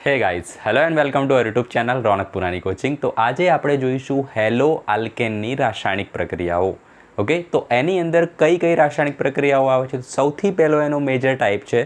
હે guys, hello and welcome to our YouTube channel Raunak Purani coaching. તો આજે આપણે જોઈશું હેલો આલ્કેનની રાસાયણિક પ્રક્રિયાઓ. ઓકે, તો એની અંદર કઈ કઈ રાસાયણિક પ્રક્રિયાઓ આવે છે? સૌથી પહેલો એનો મેજર ટાઈપ છે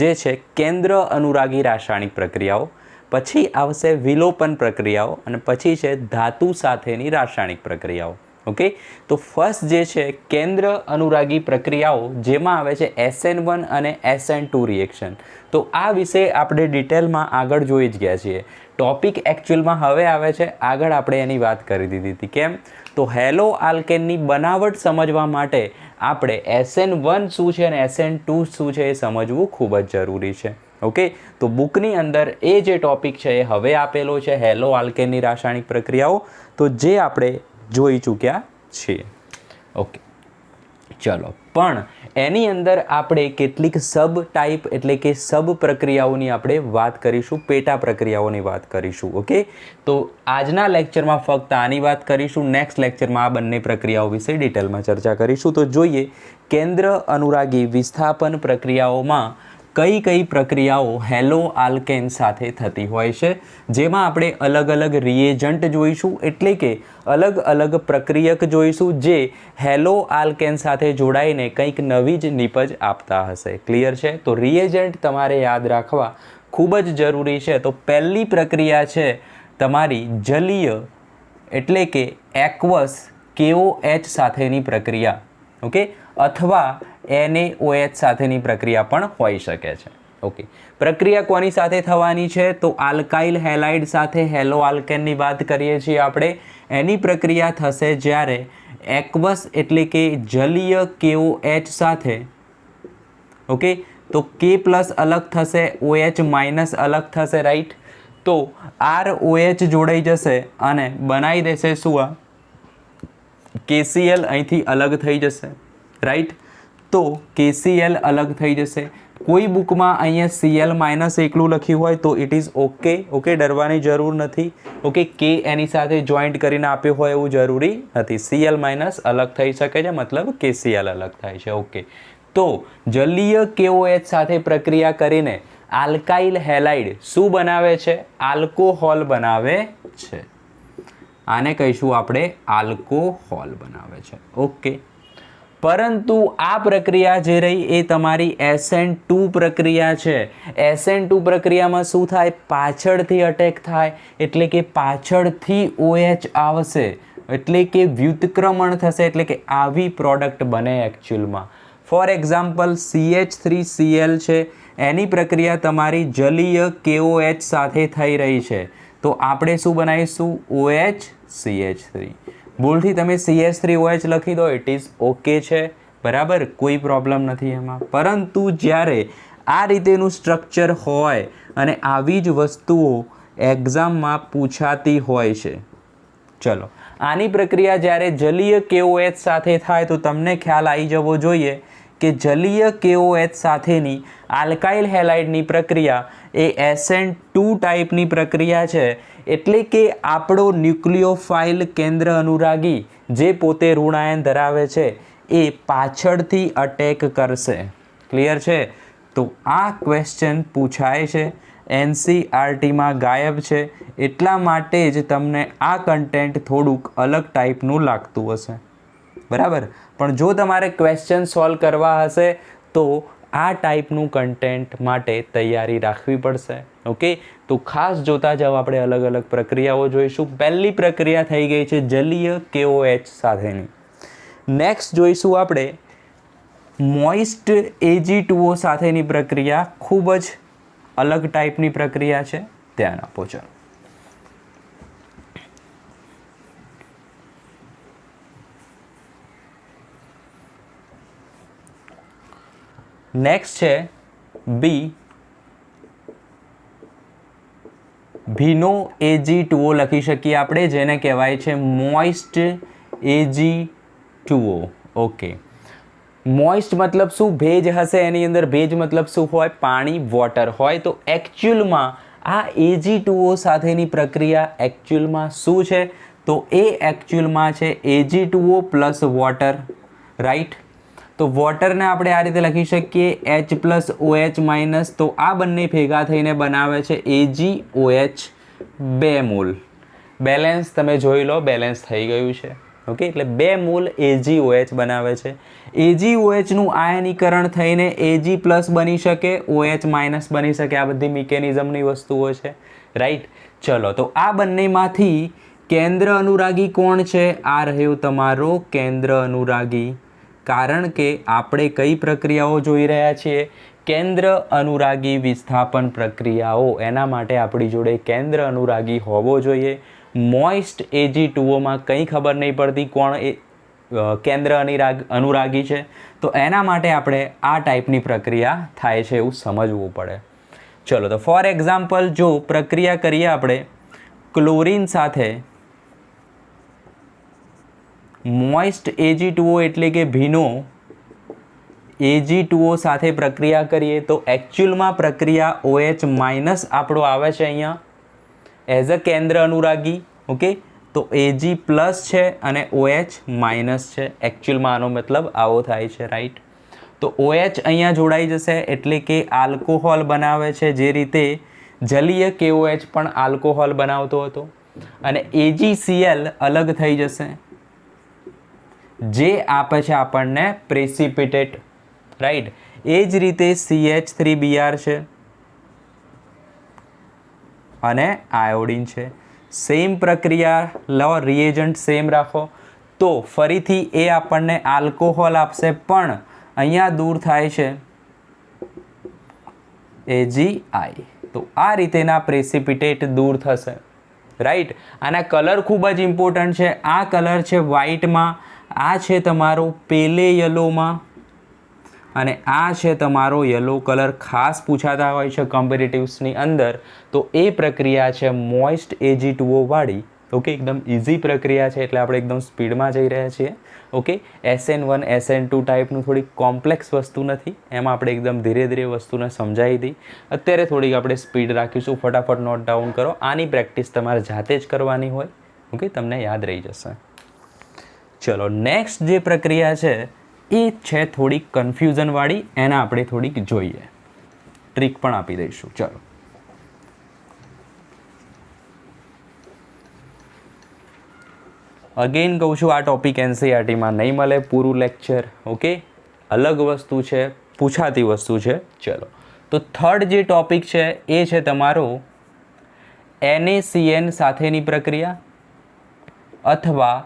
જે છે કેન્દ્ર અનુરાગી રાસાયણિક પ્રક્રિયાઓ. પછી આવશે વિલોપન પ્રક્રિયાઓ અને પછી છે ધાતુ સાથેની રાસાયણિક પ્રક્રિયાઓ. ઓકે, તો ફર્સ્ટ જે છે કેન્દ્ર અનુરાગી પ્રક્રિયાઓ, જેમાં આવે છે SN1 અને SN2 રિએક્શન. તો આ વિશે આપણે ડિટેલમાં આગળ જોઈ જ ગયા છીએ. ટોપિક એકચ્યુઅલમાં હવે આવે છે, આગળ આપણે એની વાત કરી દીધી હતી. કેમ? તો હેલો આલ્કેનની બનાવટ સમજવા માટે આપણે SN1 શું છે અને SN2 શું છે એ સમજવું ખૂબ જ જરૂરી છે. ઓકે, તો બુકની અંદર એ જે ટોપિક છે એ હવે આપેલો છે, હેલો આલ્કેનની રાસાયણિક પ્રક્રિયાઓ, તો જે આપણે જોઈ ચૂક્યા છીએ. ઓકે, ચલો. પણ એની અંદર આપણે કેટલીક સબ ટાઈપ એટલે કે સબ પ્રક્રિયાઓની આપણે વાત કરીશું, પેટા પ્રક્રિયાઓની વાત કરીશું. ઓકે, તો આજના લેક્ચરમાં ફક્ત આની વાત કરીશું. નેક્સ્ટ લેક્ચરમાં આ બંને પ્રક્રિયાઓ વિશે ડિટેલમાં ચર્ચા કરીશું. તો જોઈએ કેન્દ્ર અનુરાગી વિસ્થાપન પ્રક્રિયાઓમાં કઈ કઈ પ્રક્રિયાઓ હેલો આલ્કેન સાથે થતી હોય છે, જેમાં આપણે અલગ અલગ રિએજન્ટ જોઈશું, એટલે કે અલગ અલગ પ્રક્રિયક જોઈશું જે હેલો આલ્કેન સાથે જોડાઈને કંઈક નવી જ નીપજ આપતા હશે. ક્લિયર છે? તો રિએજન્ટ તમારે યાદ રાખવા ખૂબ જ જરૂરી છે. તો પહેલી પ્રક્રિયા છે તમારી જલીય એટલે કે એક્વસ KOH સાથેની પ્રક્રિયા. ઓકે, અથવા NaOH સાથેની પ્રક્રિયા પણ હોઈ શકે છે. ઓકે, પ્રક્રિયા કોની સાથે થવાની છે? તો આલ્કાઇલ હેલાઇડ સાથે હેલો આલ્કેનની વાત કરીએ છીએ આપણે. એની પ્રક્રિયા થશે જ્યારે એક્વસ એટલે કે જલીય KOH સાથે, ઓકે, તો K પ્લસ અલગ થશે, OH માઇનસ અલગ થશે, રાઈટ? તો ROH જોડાઈ જશે અને બનાવી દેશે શું? આ KCl અહીંથી અલગ થઈ જશે, રાઈટ? તો KCl અલગ થઈ જશે. કોઈ બુકમાં અહીંયા Cl માઇનસ એકલું લખ્યું હોય તો ઇટ ઇઝ ઓકે. ઓકે, ડરવાની જરૂર નથી. ઓકે, K એની સાથે જોઈન્ટ કરીને આપ્યો હોય એવું જરૂરી નથી. Cl માઇનસ અલગ થઈ શકે છે, મતલબ KCl અલગ થાય છે. ઓકે, તો જલીય KOH સાથે પ્રક્રિયા કરીને આલ્કાઇલ હેલાઇડ શું બનાવે છે? આલ્કોહોલ બનાવે છે. આને કહીશું આપણે આલ્કોહોલ બનાવે છે. ઓકે, પરંતુ આ પ્રક્રિયા જે રહી એ તમારી SN2 પ્રક્રિયા છે. SN2 પ્રક્રિયામાં શું થાય? પાછળથી અટેક થાય, એટલે કે પાછળથી OH આવશે, એટલે કે વ્યુત્ક્રમણ થશે, એટલે કે આવી પ્રોડક્ટ બને એકચ્યુઅલમાં. ફોર એક્ઝામ્પલ CH3Cl છે, એની પ્રક્રિયા તમારી જલીય KOH સાથે થઈ રહી છે, તો આપણે શું બનાવીશું? OHCH3. ભૂલથી તમે CH3OH લખી દો, ઇટ ઇઝ ઓકે છે, બરાબર, કોઈ પ્રોબ્લેમ નથી એમાં. પરંતુ જ્યારે આ રીતેનું સ્ટ્રક્ચર હોય અને આવી જ વસ્તુઓ એક્ઝામમાં પૂછાતી હોય છે. ચલો, આની પ્રક્રિયા જ્યારે જલીય KOH સાથે થાય તો તમને ખ્યાલ આવી જવો જોઈએ કે જલીય KOH સાથેની આલ્કાઇલ હેલાઇડની પ્રક્રિયા એ SN2 ટાઈપની પ્રક્રિયા છે. એટલે કે આપણો ન્યુક્લિયોફાઇલ કેન્દ્ર અનુરાગી જે પોતે ઋણાયન ધરાવે છે એ પાછળથી અટેક કરશે. ક્લિયર છે? તો આ ક્વેશ્ચન પૂછાય છે, NCERTમાં ગાયબ છે, એટલા માટે જ તમને આ કન્ટેન્ટ થોડુંક અલગ ટાઈપનું લાગતું હશે, બરાબર? પણ જો તમારે ક્વેશ્ચન સોલ્વ કરવા હશે તો આ ટાઈપનું કન્ટેન્ટ માટે તૈયારી રાખવી પડશે. ઓકે, તો ખાસ જોતા જાઓ. આપણે અલગ અલગ પ્રક્રિયાઓ જોઈશું. પહેલી પ્રક્રિયા થઈ ગઈ છે જલીય KOH સાથેની. નેક્સ્ટ જોઈશું આપણે મોઇસ્ટ Ag2O સાથેની પ્રક્રિયા. ખૂબ જ અલગ ટાઈપની પ્રક્રિયા છે, ધ્યાન આપો. ચાલો, નેક્સ્ટ છે ભીનો Ag2O લખી શકીએ આપણે, જેને કહેવાય છે મોઇસ્ટ Ag2O. ઓકે, મોઇસ્ટ મતલબ શું? ભેજ હશે એની અંદર. ભેજ મતલબ શું હોય? પાણી, વોટર હોય. તો એકચ્યુઅલમાં આ Ag2O સાથેની પ્રક્રિયા એકચ્યુઅલમાં શું છે? તો એ એકચ્યુઅલમાં છે Ag2O પ્લસ વોટર, રાઈટ? તો વોટરને આપણે આ રીતે લખી શકીએ H પ્લસ OH માઇનસ, તો આ બંને ભેગા થઈને બનાવે છે AgOH 2 મોલ. બેલેન્સ તમે જોઈ લો, બેલેન્સ થઈ ગયું છે. ઓકે, એટલે 2 મોલ AgOH બનાવે છે. AgOHનું આયનીકરણ થઈને Ag પ્લસ બની શકે, OH માઇનસ બની શકે. આ બધી મિકેનિઝમની વસ્તુઓ છે, રાઈટ. ચલો, તો આ બંનેમાંથી કેન્દ્ર અનુરાગી કોણ છે? આ રહ્યો તમારો કેન્દ્ર અનુરાગી. કારણ કે આપણે કઈ પ્રક્રિયાઓ જોઈ રહ્યા છીએ? કેન્દ્ર અનુરાગી વિસ્થાપન પ્રક્રિયાઓ. એના માટે આપણી જોડે કેન્દ્ર અનુરાગી હોવો જોઈએ. મોઇસ્ટ Ag2Oમાં કંઈ ખબર નહીં પડતી કોણ કેન્દ્ર અનુરાગી છે, તો એના માટે આપણે આ ટાઈપની પ્રક્રિયા થાય છે એવું સમજવું પડે. ચલો, તો ફોર એક્ઝામ્પલ જો પ્રક્રિયા કરીએ આપણે ક્લોરીન સાથે મોઇસ્ટ Ag2O એટલે કે ભીનો Ag2O સાથે પ્રક્રિયા કરીએ તો એકચ્યુઅલમાં પ્રક્રિયા OH માઇનસ આપણો આવે છે અહીંયા એઝ અ કેન્દ્ર અનુરાગી. ઓકે, તો Ag પ્લસ છે અને OH માઇનસ છે. એકચ્યુઅલમાં આનો મતલબ આવો થાય છે, રાઈટ. તો OH અહીંયા જોડાઈ જશે એટલે કે આલ્કોહોલ બનાવે છે, જે રીતે જલીય KOH પણ આલ્કોહોલ બનાવતો હતો. અને AgCl અલગ થઈ જશે, જે આપે છે આપણને પ્રેસિપિટેટ, રાઈટ. એ જ રીતે CH3Br છે અને આયોડિન છે. સેમ પ્રક્રિયા લો, રિએજન્ટ સેમ રાખો તો ફરીથી એ આપણને આલ્કોહોલ આપશે, પણ અહીંયા દૂર થાય છે AgI. તો આ રીતેના પ્રેસિપિટેટ દૂર થશે, રાઈટ. આના કલર ખૂબ જ ઇમ્પોર્ટન્ટ છે. આ કલર છે વ્હાઇટમાં, આ છે તમારો પેલે યલોમાં, અને આ છે તમારો યલો કલર. ખાસ પૂછાતા હોય છે કોમ્પિટિટિવ્સની અંદર, તો એ પ્રક્રિયા છે મોઇસ્ટ Ag2O વાળી. ઓકે, એકદમ ઇઝી પ્રક્રિયા છે એટલે આપણે એકદમ સ્પીડમાં જઈ રહ્યા છીએ. ઓકે, SN1 SN2 ટાઈપનું થોડી કોમ્પ્લેક્સ વસ્તુ નથી, એમાં આપણે એકદમ ધીરે ધીરે વસ્તુને સમજાવી હતી. અત્યારે થોડીક આપણે સ્પીડ રાખીશું. ફટાફટ નોટ ડાઉન કરો. આની પ્રેક્ટિસ તમારે જાતે જ કરવાની હોય. ઓકે, તમને યાદ રહી જશે. ચલો, નેક્સ્ટ જે પ્રક્રિયા છે એ છે થોડીક કન્ફ્યુઝનવાળી. એને આપણે થોડીક જોઈએ, ટ્રીક પણ આપી દઈશું. ચલો, અગેન કહું છું, આ ટોપિક NCERTમાં નહીં મળે પૂરું લેક્ચર. ઓકે, અલગ વસ્તુ છે, પૂછાતી વસ્તુ છે. ચલો, તો થર્ડ જે ટોપિક છે એ છે તમારો NaCN સાથેની પ્રક્રિયા અથવા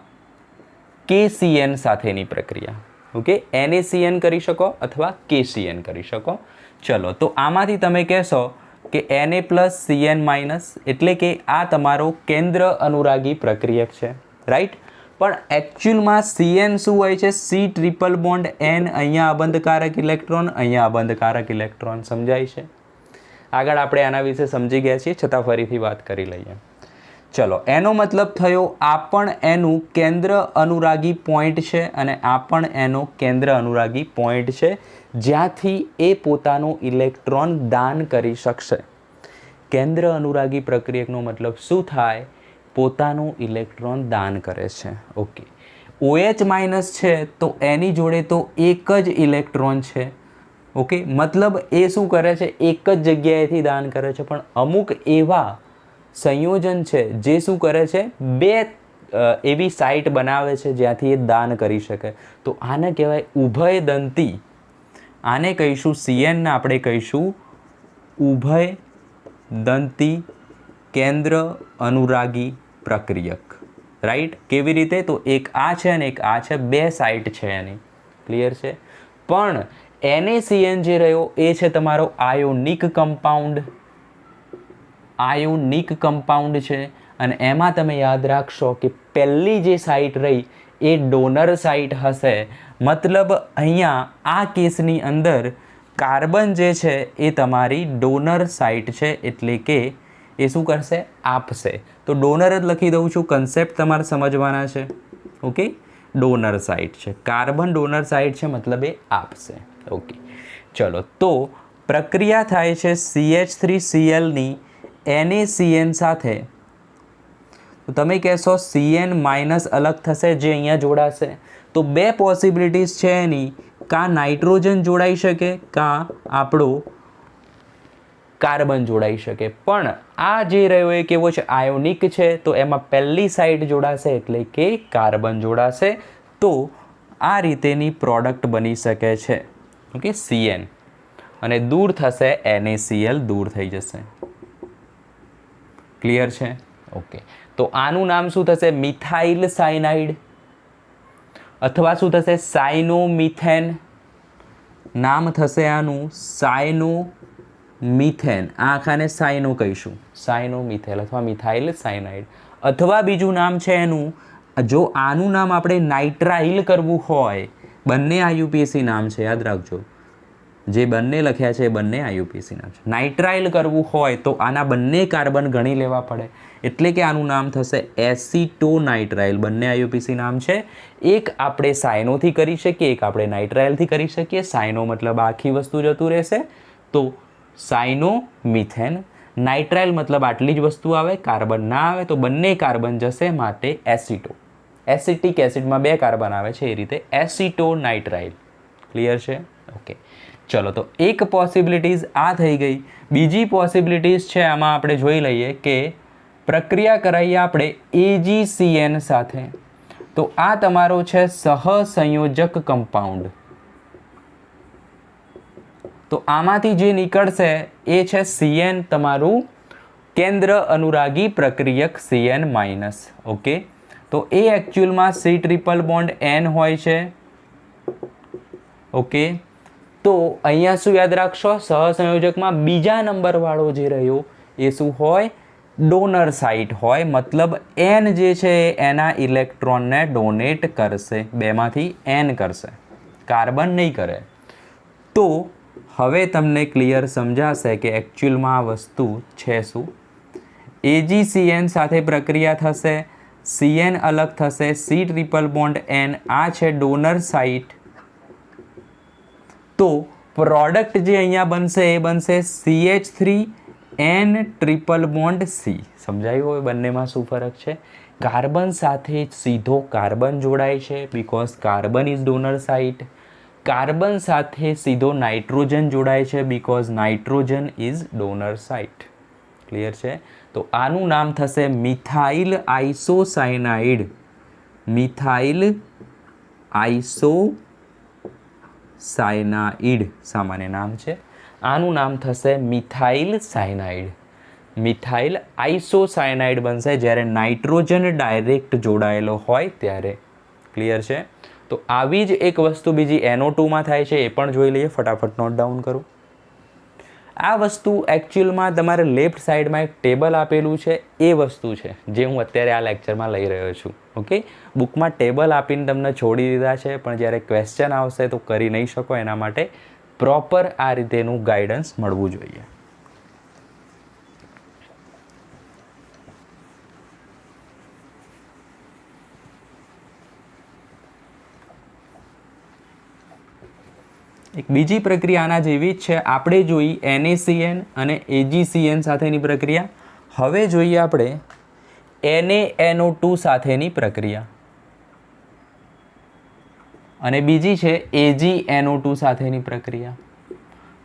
KCN સાથેની પ્રક્રિયા. ઓકે, NaCN કરી શકો અથવા KCN કરી શકો. ચલો, તો આમાંથી તમે કહેશો કે Na પ્લસ CN માઇનસ એટલે કે આ તમારો કેન્દ્ર અનુરાગી પ્રક્રિયક છે, રાઈટ. પણ એકચ્યુઅલમાં CN શું હોય છે? C ટ્રિપલ બોન્ડ N, અહીંયા અબંધકારક ઇલેક્ટ્રોન, અહીંયા અબંધકારક ઇલેક્ટ્રોન. સમજાય છે? આગળ આપણે આના વિશે સમજી ગયા છીએ, છતાં ફરીથી વાત કરી લઈએ. ચલો, એનો મતલબ થયો આ પણ એનું કેન્દ્ર અનુરાગી પોઈન્ટ છે અને આ પણ એનો કેન્દ્ર અનુરાગી પોઈન્ટ છે, જ્યાંથી એ પોતાનો ઇલેક્ટ્રોન દાન કરી શકશે. કેન્દ્ર અનુરાગી પ્રક્રિયકનો મતલબ શું થાય? પોતાનું ઇલેક્ટ્રોન દાન કરે છે. ઓકે, OH માઇનસ છે તો એની જોડે તો એક જ ઇલેક્ટ્રોન છે. ઓકે, મતલબ એ શું કરે છે? એક જ જગ્યાએથી દાન કરે છે. પણ અમુક એવા સંયોજન છે જે શું કરે છે? બે એવી સાઇટ બનાવે છે જ્યાંથી એ દાન કરી શકે. તો આને કહેવાય ઉભયદંતી. આને કહીશું CN ને આપણે કહીશું ઉભયદંતી કેન્દ્ર અનુરાગી પ્રક્રિયક, રાઈટ. કેવી રીતે? તો એક આ છે અને એક આ છે, બે સાઇટ છે એની. ક્લિયર છે? પણ NaCN જે રહ્યો એ છે તમારો આયોનિક કમ્પાઉન્ડ. આયોનિક કમ્પાઉન્ડ છે અને એમાં તમે યાદ રાખશો કે પહેલી જે સાઇટ રહી એ ડોનર સાઇટ હશે. મતલબ અહીંયા આ કેસની અંદર કાર્બન જે છે એ તમારી ડોનર સાઇટ છે, એટલે કે એ શું કરશે? આપશે. તો ડોનર જ લખી દઉં છું, કન્સેપ્ટ તમારે સમજવાના છે. ઓકે, ડોનર સાઇટ છે, કાર્બન ડોનર સાઇટ છે, મતલબ એ આપશે. ઓકે, ચલો, તો પ્રક્રિયા થાય છે CH3Clની NaCN સાથે. તો તમે કહેશો CN માઇનસ અલગ થશે, જે અહીંયા જોડાશે. તો બે પોસિબિલિટીઝ છે એની કાં નાઇટ્રોજન જોડાઈ શકે કાં આપણો કાર્બન જોડાઈ શકે, પણ આ જે રહ્યો એ કેવો છે, આયોનિક છે, તો એમાં પહેલી સાઈડ જોડાશે એટલે કે કાર્બન જોડાશે, તો આ રીતેની પ્રોડક્ટ બની શકે છે, ઓકે, CN, અને દૂર થશે NaCl, દૂર થઈ જશે. ક્લિયર છે? ઓકે, તો આનું નામ શું થશે? મિથાઇલ સાયનાઇડ, અથવા શું થશે? સાયનોમિથેન. નામ થશે આનું સાયનોમિથેન. આ આખાને સાયનો કહીશું, સાયનોમિથેલ અથવા મિથાઇલ સાયનાઇડ. અથવા બીજું નામ છે એનું, જો આનું નામ આપણે નાઇટ્રાઇલ કરવું હોય, બંને IUPAC નામ છે, યાદ રાખજો. જે બંને લખ્યા છે એ બંને IUPAC નામ છે. નાઇટ્રાઇલ કરવું હોય તો આના બંને કાર્બન ગણી લેવા પડે, એટલે કે આનું નામ થશે એસિટોનાઇટ્રાઇલ. બંને IUPAC નામ છે. એક આપણે સાયનોથી કરી શકીએ, એક આપણે નાઇટ્રાઇલથી કરી શકીએ. સાયનો મતલબ આખી વસ્તુ જતું રહેશે, તો સાયનોમિથેન. નાઇટ્રાઇલ મતલબ આટલી જ વસ્તુ આવે, કાર્બન ના આવે, તો બંને કાર્બન જશે, માટે એસિટો. એસિટિક એસિડમાં 2 કાર્બન આવે છે, એ રીતે એસિટોનાઇટ્રાઇલ. ક્લિયર છે? ઓકે, ચલો, તો એક પોસિબિલિટીઝ આ થઈ ગઈ. બીજી પોસિબિલિટીઝ છે આમાં આપણે જોઈ લઈએ કે પ્રક્રિયા કરાવીએ આપણે AgCN સાથે, તો આ તમારો છે સહસંયોજક કમ્પાઉન્ડ. તો આમાંથી જે નીકળશે એ છે CN, તમારું કેન્દ્ર અનુરાગી પ્રક્રિયક CN-. ઓકે, તો એ એકચ્યુઅલમાં C ટ્રિપલ બોન્ડ N હોય છે. ઓકે, તો અહીંયા શું યાદ રાખશો? સહસંયોજકમાં બીજા નંબરવાળો જે રહ્યો એ શું હોય? ડોનર સાઇટ હોય, મતલબ N જે છે એના ઇલેક્ટ્રોનને ડોનેટ કરશે. બેમાંથી N કરશે, કાર્બન નહીં કરે. તો હવે તમને ક્લિયર સમજાશે કે એકચ્યુઅલમાં આ વસ્તુ છે શું. AgCN સાથે પ્રક્રિયા થશે, CN અલગ થશે, C ટ્રિપલ બોન્ડ N, આ છે ડોનર સાઇટ. તો પ્રોડક્ટ જે અહીંયા બનશે એ બનશે CH3N ટ્રિપલ બોન્ડ C. સમજાયું હવે બંનેમાં શું ફરક છે? કાર્બન સાથે સીધો કાર્બન જોડાય છે, because carbon is donor site. Carbon સાથે સીધો નાઇટ્રોજન જોડાય છે, because nitrogen is donor site. Clear છે? તો આનું નામ થશે મિથાઇલ આઇસોસાયનાઇડ. મિથાઇલ આઇસોસાયનાઇડ સામાન્ય નામ છે. આનું નામ થશે મિથાઇલ સાયનાઇડ. મિથાઇલ આઇસોસાયનાઇડ બનશે જ્યારે નાઇટ્રોજન ડાયરેક્ટ જોડાયેલો હોય ત્યારે. ક્લિયર છે? તો આવી જ એક વસ્તુ બીજી NO2માં થાય છે, એ પણ જોઈ લઈએ. ફટાફટ નોટ ડાઉન કરો. આ વસ્તુ એકચ્યુઅલમાં તમારે લેફ્ટ સાઈડમાં એક ટેબલ આપેલું છે, એ વસ્તુ છે જે હું અત્યારે આ લેક્ચરમાં લઈ રહ્યો છું. ઓકે, બુકમાં ટેબલ આપીને તમને છોડી દીધા છે, પણ જ્યારે ક્વેશ્ચન આવશે તો કરી નહીં શકો. એના માટે પ્રોપર આ રીતેનું ગાઈડન્સ મળવું જોઈએ. એક બીજી પ્રક્રિયા આના જેવી જ છે. આપણે જોઈ NaCN અને AgCN સાથેની પ્રક્રિયા. હવે જોઈએ આપણે NaNO2 સાથેની પ્રક્રિયા, અને બીજી છે AgNO2 સાથેની પ્રક્રિયા.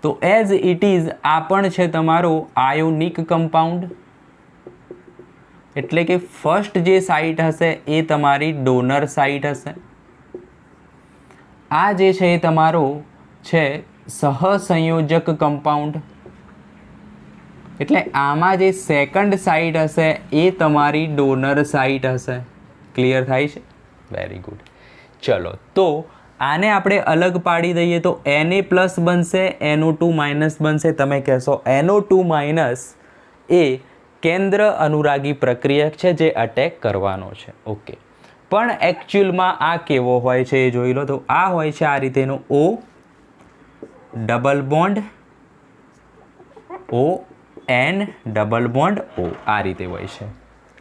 તો એઝ ઇટ ઇઝ આ પણ છે તમારો આયોનિક કમ્પાઉન્ડ, એટલે કે ફર્સ્ટ જે સાઇટ હશે એ તમારી ડોનર સાઇટ હશે. આ જે છે એ તમારો છે સહસંયોજક કમ્પાઉન્ડ, એટલે આમાં જે સેકન્ડ સાઇટ હશે એ તમારી ડોનર સાઇટ હશે. ક્લિયર થાય છે? Very good. ચલો, તો આને આપણે અલગ પાડી દઈએ તો Na પ્લસ બનશે, NO2 માઇનસ બનશે. તમે કહેશો NO2 માઇનસ એ કેન્દ્ર અનુરાગી પ્રક્રિયક છે જે અટેક કરવાનો છે. ઓકે, પણ એકચ્યુઅલમાં આ કેવો હોય છે એ જોઈ લો. તો આ હોય છે આ રીતેનો O double bond O N double bond O, આ રીતે હોય છે.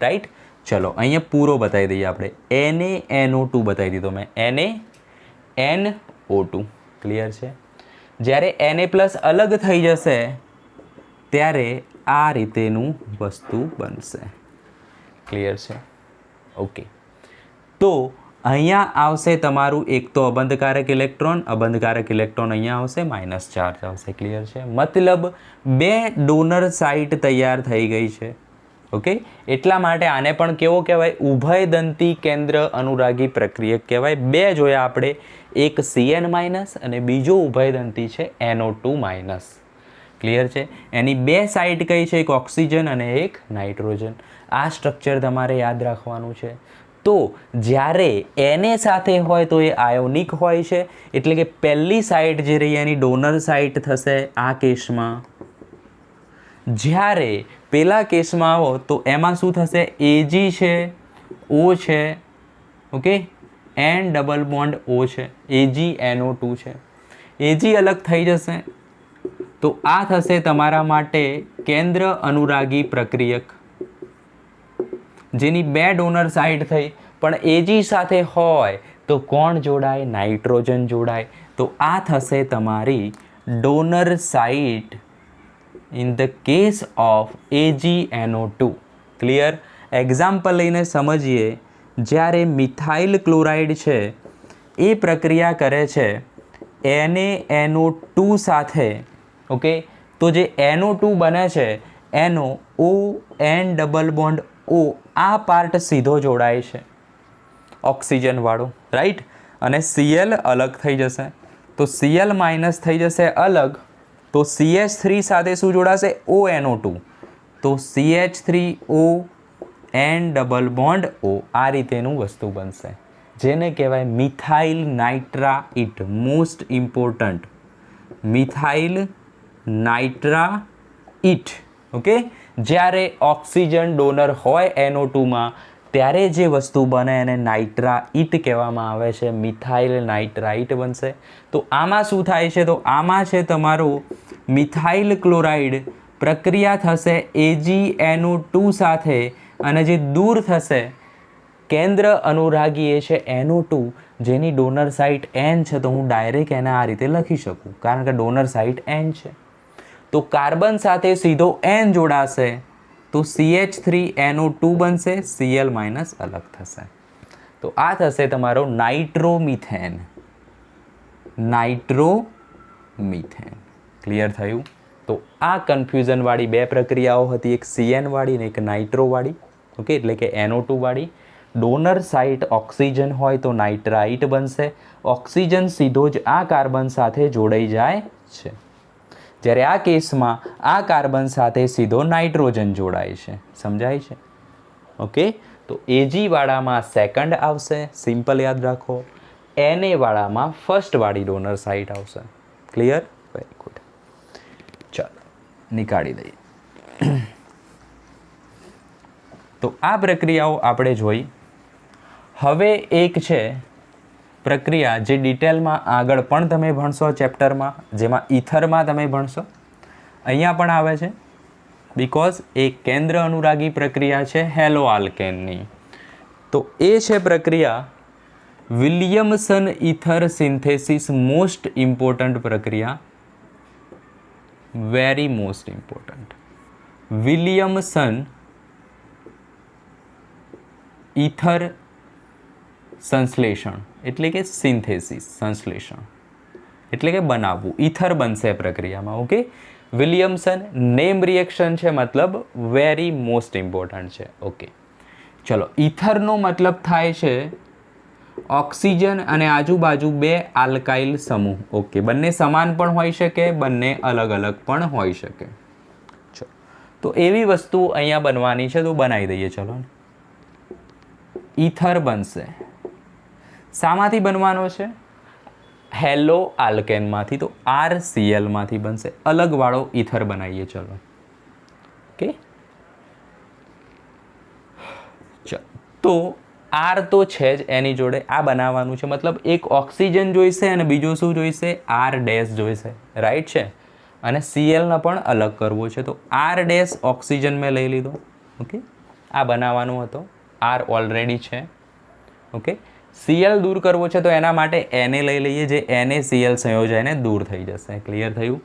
રાઈટ? ચલો, અહીંયા પૂરો બતાવી દઈએ આપણે. NaNO2 બતાવી દીધો મેં, NaNO2. ક્લિયર છે? જ્યારે Na પ્લસ અલગ થઈ જશે ત્યારે આ રીતેનું વસ્તુ બનશે. ક્લિયર છે? ઓકે, તો અહીંયા આવશે તમારું એક તો અબંધકારક ઇલેક્ટ્રોન અહીંયા આવશે, માઇનસ ચાર્જ આવશે. ક્લિયર છે? મતલબ 2 ડોનર સાઇટ તૈયાર થઈ ગઈ છે. ઓકે, એટલા માટે આને પણ કેવો કહેવાય? ઉભયદંતી કેન્દ્ર અનુરાગી પ્રક્રિયક કહેવાય. 2 જોયા આપણે, એક CN- અને બીજો ઉભયદંતી છે NO2-. ક્લિયર છે? એની 2 સાઇટ કઈ છે? એક ઓક્સિજન અને એક નાઇટ્રોજન. આ સ્ટ્રક્ચર તમારે યાદ રાખવાનું છે. તો જ્યારે Na સાથે હોય તો એ આયોનિક હોય છે, એટલે કે પહેલી સાઇટ જે રહી એની ડોનર સાઇટ થશે આ કેસમાં. જ્યારે પેલા કેસમાં આવો તો એમાં શું થશે? Ag છે, O છે, okay, N double bond O છે, AgNO2 છે. Ag અલગ થઈ જશે તો આ થશે તમારા માટે કેન્દ્ર અનુરાગી પ્રક્રિયક, જેની 2 ડોનર સાઇટ થઈ. પણ Ag સાથે હોય તો કોણ જોડાય? નાઇટ્રોજન જોડાય. તો આ થશે તમારી donor site in the case of AgNO2. Clear? Example લઈને સમજીએ. જ્યારે મિથાઇલ ક્લોરાઇડ છે એ પ્રક્રિયા કરે છે NaNO2 સાથે, ઓકે, તો જે NO2 બને છે એનો O N double bond O આ પાર્ટ સીધો જોડાય છે ઓક્સિજન વાળો, રાઈટ? અને Cl અલગ થઈ જશે. તો Cl માઇનસ થઈ જશે અલગ, તો CH3 સાથે શું જોડાશે? ONO2. તો CH3O N double bond O. આ રીતેનું વસ્તુ બનશે, જેને કહેવાય methyl nitrite. Most important, methyl nitrite. Okay, જ્યારે ઓક્સિજન ડોનર હોય NO2માં ત્યારે જે વસ્તુ બને એને નાઇટ્રાઇટ કહેવામાં આવે છે. મિથાઇલ નાઇટ્રાઇટ બનશે. તો આમાં શું થાય છે? તો આમાં છે તમારું મિથાઇલ ક્લોરાઇડ પ્રક્રિયા થશે AgNO2 સાથે, અને જે દૂર થશે કેન્દ્ર અનુરાગી એ છે NO2, જેની ડોનર સાઇટ N છે. તો હું ડાયરેક્ટ એને આ રીતે લખી શકું, કારણ કે ડોનર સાઇટ N છે. તો કાર્બન સાથે સીધો N જોડાશે તો CH3NO2 બનશે, Cl માઇનસ અલગ થશે. તો આ થશે તમારો નાઇટ્રોમિથેન. ક્લિયર થયું? તો આ કન્ફ્યુઝનવાળી 2 પ્રક્રિયાઓ હતી, એક CN વાળી અને એક નાઇટ્રો વાળી. ઓકે, એટલે કે NO2 વાળી. ડોનર સાઇટ ઓક્સિજન હોય તો નાઇટ્રાઇટ બનશે. ઓક્સિજન સીધો જ આ કાર્બન સાથે જોડાઈ જાય છે, જ્યારે આ કેસમાં આ કાર્બન સાથે સીધો નાઇટ્રોજન જોડાય છે. સમજાય છે? ઓકે, તો Ag વાળામાં સેકન્ડ આવશે, સિમ્પલ યાદ રાખો. Na વાળામાં ફર્સ્ટ વાળી ડોનર સાઇટ આવશે. ક્લિયર? Very good. ચાલો નીકાળી દઈએ. તો આ પ્રક્રિયાઓ આપણે જોઈ. હવે એક છે પ્રક્રિયા જે ડિટેલમાં આગળ પણ તમે ભણશો ચેપ્ટરમાં, જેમાં ઇથરમાં તમે ભણશો. અહીંયા પણ આવે છે બીકોઝ એ કેન્દ્ર અનુરાગી પ્રક્રિયા છે હેલો આલ્કેનની. તો એ છે પ્રક્રિયા Williamson ether synthesis. Most important પ્રક્રિયા, very most important. Williamson ether સંશ્લેષણ એટલે કે સિન્થેસિસ. સંશ્લેષણ એટલે કે બનાવવું. ઇથર બનશે પ્રક્રિયામાં. ઓકે, વિલિયમસન નેમ રિએક્શન છે, મતલબ વેરી મોસ્ટ ઇમ્પોર્ટન્ટ છે. ઓકે, ચલો. ઇથરનો મતલબ થાય છે ઓક્સિજન અને આજુબાજુ 2 આલ્કાઇલ સમૂહ. ઓકે, બંને સમાન પણ હોઈ શકે, બંને અલગ અલગ પણ હોઈ શકે. ચલો, તો એવી વસ્તુ અહીંયા બનવાની છે, તો બનાવી દઈએ. ચલો, ઇથર બનશે. શામાંથી બનવાનો છે? હેલો આલ્કેનમાંથી. તો RCl માંથી બનશે. અલગ વાળો ઇથર બનાવીએ. ચલો, ઓકે. તો R તો છે જ એની જોડે. આ બનાવવાનું છે, મતલબ એક ઓક્સિજન જોઈશે અને બીજો શું જોઈશે? R ડેશ જોઈશે, રાઈટ છે? અને Cl ને પણ અલગ કરવો છે, તો R ડેશ ઓક્સિજન મેં લઈ લીધો. ઓકે, આ બનાવવાનું હતો. R ઓલરેડી છે. ઓકે, Cl દૂર કરવો છે તો એના માટે Na લઈ લઈએ, જે NaCl સંયોજાઈને દૂર થઈ જશે. ક્લિયર થયું?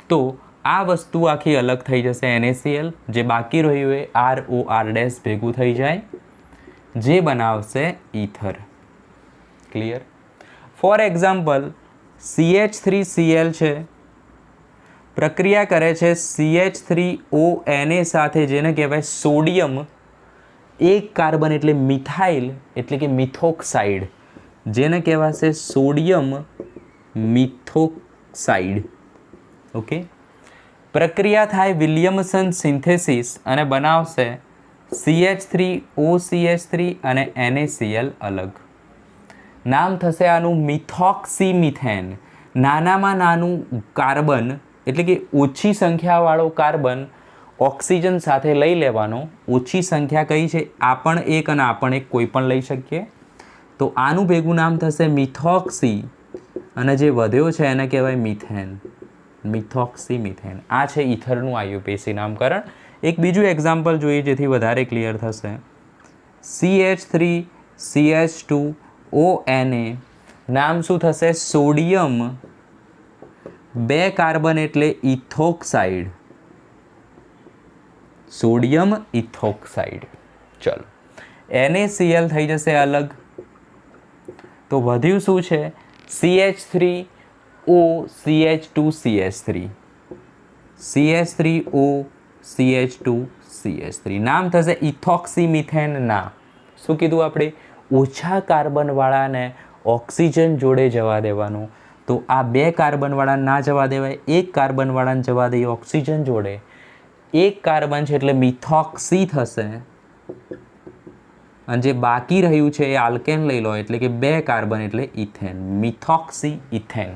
તો આ વસ્તુ આખી અલગ થઈ જશે NaCl. જે બાકી રહ્યું એ ROR ડેશ ભેગું થઈ જાય, જે બનાવશે ether. Clear. For example CH3Cl છે, પ્રક્રિયા કરે છે CH3ONA સાથે, જેને કહેવાય સોડિયમ. એક કાર્બન એટલે મિથાઇલ એટલે કે મિથોક્સાઇડ, જેને કહેવાશે સોડિયમ મિથોક્સાઇડ. ઓકે. પ્રક્રિયા થાય વિલિયમસન સિન્થેસિસ અને બનાવશે CH3OCH3 અને NaCl અલગ. નામ થશે આનું મિથોક્સીમિથેન. નાનામાં નાનું કાર્બન એટલે કે ઓછી સંખ્યાવાળો કાર્બન ઓક્સિજન સાથે લઈ લેવાનો. ઓછી સંખ્યા કઈ છે? આ પણ એક અને આ પણ એક, કોઈ પણ લઈ શકીએ. તો આનું ભેગું નામ થશે મિથોક્સી અને જે વધ્યો છે એને કહેવાય મિથેન. મિથોક્સીમિથેન. આ છે ઇથરનું IUPAC નામકરણ. એક બીજું એક્ઝામ્પલ જોઈએ જેથી વધારે ક્લિયર થશે. CH3CH2ONA નામ શું થશે? સોડિયમ 2 કાર્બન એટલે ઇથોક્સાઇડ. સોડિયમ ઇથોક્સાઇડ. ચલો, NaCl થઈ જશે અલગ. તો વધ્યું શું છે? CH3OCH2CH3. CH3OCH2CH3 નામ થશે ઇથોક્સીમિથેન. ના, શું કીધું આપણે? ઓછા કાર્બનવાળાને ઓક્સિજન જોડે જવા દેવાનું. તો આ 2 કાર્બનવાળાને ના જવા દેવાય, 1 કાર્બનવાળાને જવા દઈએ ઓક્સિજન જોડે. 1 કાર્બન છે એટલે મિથોક્સી થશે અને જે બાકી રહ્યું છે એ આલ્કેન લઈ લો એટલે કે 2 કાર્બન એટલે ઇથેન. Methoxy ethane.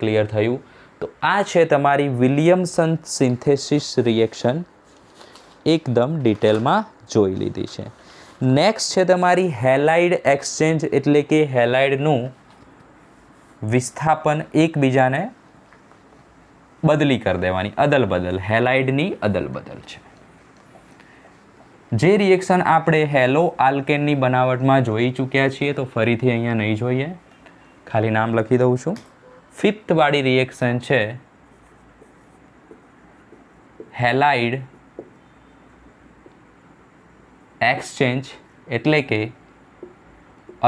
ક્લિયર થયું? તો આ છે તમારી વિલિયમસન સિન્થેસિસ રિએક્શન. એકદમ ડિટેલમાં જોઈ લીધી છે. નેક્સ્ટ છે તમારી હેલાઇડ એક્સચેન્જ એટલે કે હેલાઇડનું વિસ્થાપન, એકબીજાને બદલી કરી દેવાની, અદલ બદલ. હેલાઇડની અદલ બદલ છે. જે રિએક્શન આપણે હેલો આલ્કેનની બનાવટમાં જોઈ ચૂક્યા છીએ, તો ફરીથી અહીંયા નહીં જોઈએ, ખાલી નામ લખી દઉં છું. 5th વાળી રિએક્શન છે હેલાઇડ એક્સચેન્જ એટલે કે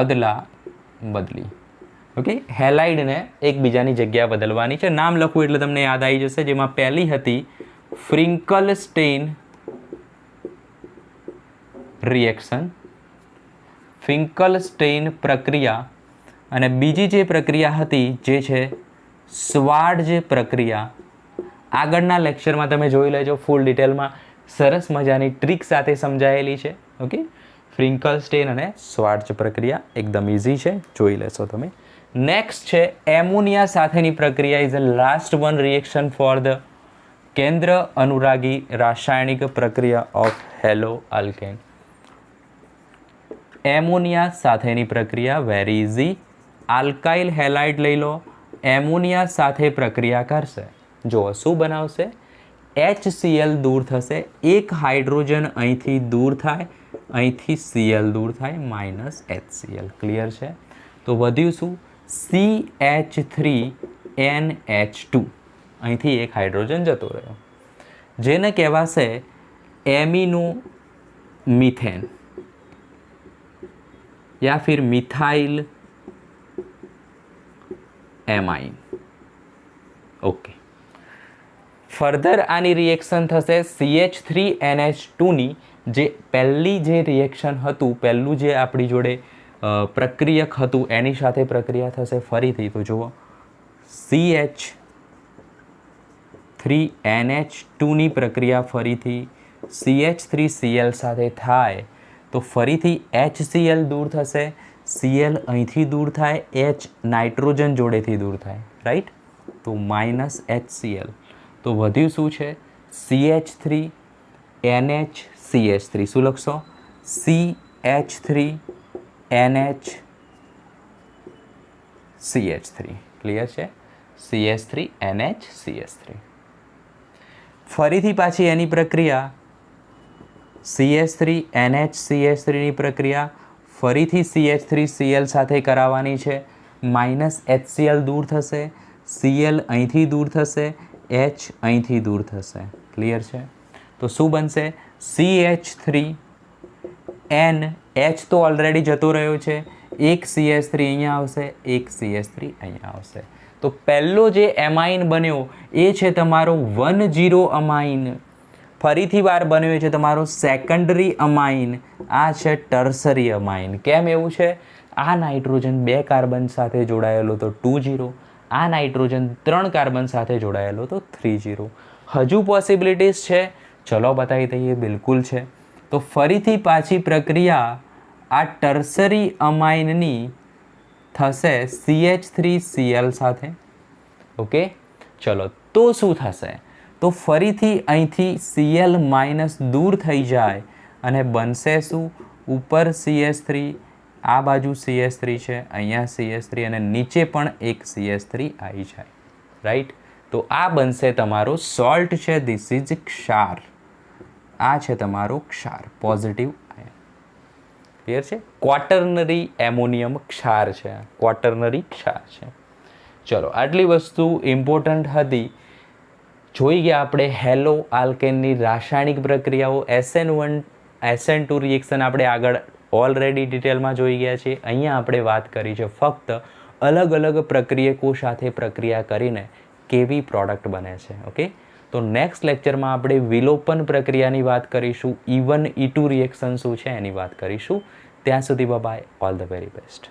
અદલા બદલી. ઓકે. હેલાઇડને એકબીજાની જગ્યા બદલવાની છે. નામ લખવું એટલે તમને યાદ આવી જશે. જેમાં પહેલી હતી ફ્રિન્કલસ્ટેઇન રિએક્શન, ફ્રિન્કલસ્ટેઇન પ્રક્રિયા, અને બીજી જે પ્રક્રિયા હતી જે છે સ્વાર્ટ્ઝ પ્રક્રિયા. આગળના લેક્ચરમાં તમે જોઈ લેજો ફૂલ ડિટેલમાં, સરસ મજાની ટ્રીક સાથે સમજાયેલી છે. ઓકે. ફ્રિન્કલસ્ટેઇન અને સ્વાર્ટ્ઝ પ્રક્રિયા એકદમ ઇઝી છે, જોઈ લેશો તમે. નેક્સ્ટ છે એમોનિયા સાથેની પ્રક્રિયા. Is a last one reaction for the કેન્દ્ર અનુરાગી રાસાયણિક પ્રક્રિયા ઓફ હેલો આલ્કેન. એમોનિયા સાથેની પ્રક્રિયા વેરી ઇઝી. આલ્કાઇલ હેલાઇડ લઈ લો, એમોનિયા સાથે પ્રક્રિયા કરશે. જો શું બનાવશે? HCl દૂર થશે, એક હાઇડ્રોજન અહીંથી દૂર થાય, અહીંથી Cl દૂર થાય, -HCl. ક્લિયર છે? તો વધ્યું શું? CH3NH2. અહીંથી એક હાઇડ્રોજન જતો રહ્યો, જેને કહેવાશે એમિનો મિથેન યા ફિર મિથાઇલ એમાઇન. ઓકે. ફર્ધર આની રિએક્શન થશે CH3NH2ની, જે પહેલી જે રિએક્શન હતું, પહેલું જે આપણી જોડે પ્રક્રિયક હતું એની સાથે પ્રક્રિયા થશે ફરીથી. તો જુઓ, CH3NH2ની પ્રક્રિયા ફરીથી CH3Cl સાથે થાય તો ફરીથી HCl દૂર થશે, Cl અહીંથી દૂર થાય, H નાઇટ્રોજન જોડેથી દૂર થાય, રાઈટ? તો -HCl. તો વધ્યું શું છે? CH3NHCH3. શું લખશો? CH3NHCH3. ક્લિયર છે? CH3NHCH3. ફરીથી પાછી એની પ્રક્રિયા CH3NHCH3ની પ્રક્રિયા ફરીથી CH3Cl સાથે કરાવવાની છે. -HCl દૂર થશે, Cl અહીંથી દૂર થશે, H અહીંથી દૂર થશે. ક્લિયર છે? તો શું બનશે? CH3N, H તો ઓલરેડી જતો રહ્યો છે, એક CH3 અહીંયા આવશે, એક CH3 અહીંયા આવશે. તો પહેલો જે એમાઇન બન્યો એ છે તમારો 1,0 અમાઇન. ફરીથી વાર બન્યો છે તમારો સેકન્ડરી અમાઇન. આ છે ટર્સરી અમાઇન. કેમ એવું છે? આ નાઇટ્રોજન 2 કાર્બન સાથે જોડાયેલો તો 2,0, આ નાઇટ્રોજન 3 કાર્બન સાથે જોડાયેલો તો 3,0. હજુ પોસિબિલિટીઝ છે? ચલો બતાવી દઈએ. બિલકુલ છે. તો ફરીથી પાછી પ્રક્રિયા આ ટર્સરી અમાઇનની થશે CH3Cl સાથે. ઓકે, ચલો તો શું થશે? તો ફરીથી અહીંથી Cl માઇનસ દૂર થઈ જાય અને બનશે શું? ઉપર CH3, આ બાજુ CH3 છે, અહીંયા CH3 અને નીચે પણ એક CH3 આવી જાય. રાઈટ? તો આ બનશે તમારો સોલ્ટ છે. ધીસ ઇઝ ક્ષાર. આ છે તમારો ક્ષાર, પોઝિટિવ આયન. ક્લિયર છે? ક્વોટર્નરી એમોનિયમ ક્ષાર છે. ક્વોટર્નરી ક્ષાર છે. ચલો, આટલી વસ્તુ ઇમ્પોર્ટન્ટ હતી. જોઈ ગયા આપણે હેલો આલ્કેનની રાસાયણિક પ્રક્રિયાઓ. SN1 SN2 રિએક્શન આપણે આગળ ઓલરેડી ડિટેલમાં જોઈ ગયા છે. અહીંયા આપણે વાત કરી છે ફક્ત અલગ અલગ પ્રક્રિયકો સાથે પ્રક્રિયા કરીને કેવી પ્રોડક્ટ બને છે. ઓકે, તો નેક્સ્ટ લેક્ચરમાં આપણે વિલોપન પ્રક્રિયાની વાત કરીશું. E1 E2 રિએક્શન શું છે એની વાત કરીશું. ત્યાં સુધી bye, all the very best.